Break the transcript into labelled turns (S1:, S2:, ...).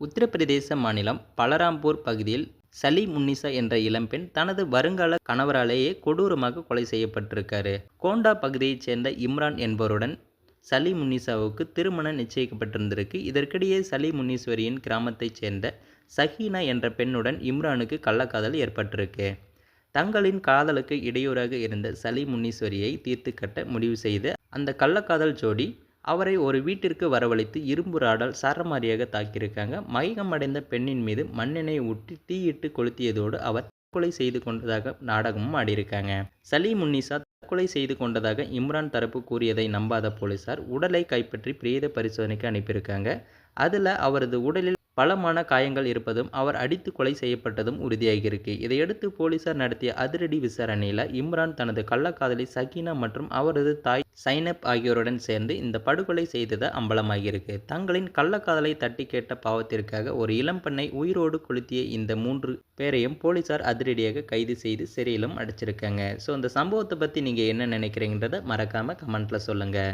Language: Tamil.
S1: உத்தரப்பிரதேச மாநிலம் பலராம்பூர் பகுதியில் சலீம் உன்னிசா என்ற இளம்பெண் தனது வருங்கால கணவராலேயே கொடூரமாக கொலை செய்யப்பட்டிருக்காரு. கோண்டா பகுதியைச் சேர்ந்த இம்ரான் என்பவருடன் சலீம் உன்னிசாவுக்கு திருமணம் நிச்சயிக்கப்பட்டிருந்திருக்கு. இதற்கிடையே சலீம் உன்னீஸ்வரியின் கிராமத்தைச் சேர்ந்த சஹீனா என்ற பெண்ணுடன் இம்ரானுக்கு கள்ளக்காதல் ஏற்பட்டிருக்கு. தங்களின் காதலுக்கு இடையூறாக இருந்த சலீம் உன்னீஸ்வரியை தீர்த்து கட்ட முடிவு செய்த அந்த கள்ளக்காதல் ஜோடி அவரை ஒரு வீட்டிற்கு வரவழைத்து இரும்பு ராடால் சரமாரியாக தாக்கியிருக்காங்க. மயக்கமடைந்த பெண்ணின் மீது மண்ணெண்ணெய் ஊற்றி தீயிட்டு கொளுத்தியதோடு அவர் தற்கொலை செய்து கொண்டதாக நாடகமும் ஆடியிருக்காங்க. சலீம் உன்னிசா தற்கொலை செய்து கொண்டதாக இம்ரான் தரப்பு கூறியதை நம்பாத போலீசார் உடலை கைப்பற்றி பிரேத பரிசோதனைக்கு அனுப்பியிருக்காங்க. அதில் அவரது உடலில் பலமான காயங்கள் இருப்பதும் அவர் அடித்து கொலை செய்யப்பட்டதும் உறுதியாகியிருக்கு. இதையடுத்து போலீசார் நடத்திய அதிரடி விசாரணையில் இம்ரான் தனது கள்ளக்காதலி சகீனா மற்றும் அவரது தாய் சைனப் ஆகியோருடன் சேர்ந்து இந்த படுகொலை செய்தது அம்பலமாகியிருக்கு. தங்களின் கள்ளக்காதலை தட்டி கேட்ட பாவத்திற்காக ஒரு இளம்பெண்ணை உயிரோடு கொளுத்திய இந்த 3 பேரையும் போலீசார் அதிரடியாக கைது செய்து சிறையிலும் அடைச்சிருக்காங்க. ஸோ இந்த சம்பவத்தை பற்றி நீங்கள் என்ன நினைக்கிறீங்கன்றதை மறக்காமல் கமெண்ட்டில் சொல்லுங்கள்.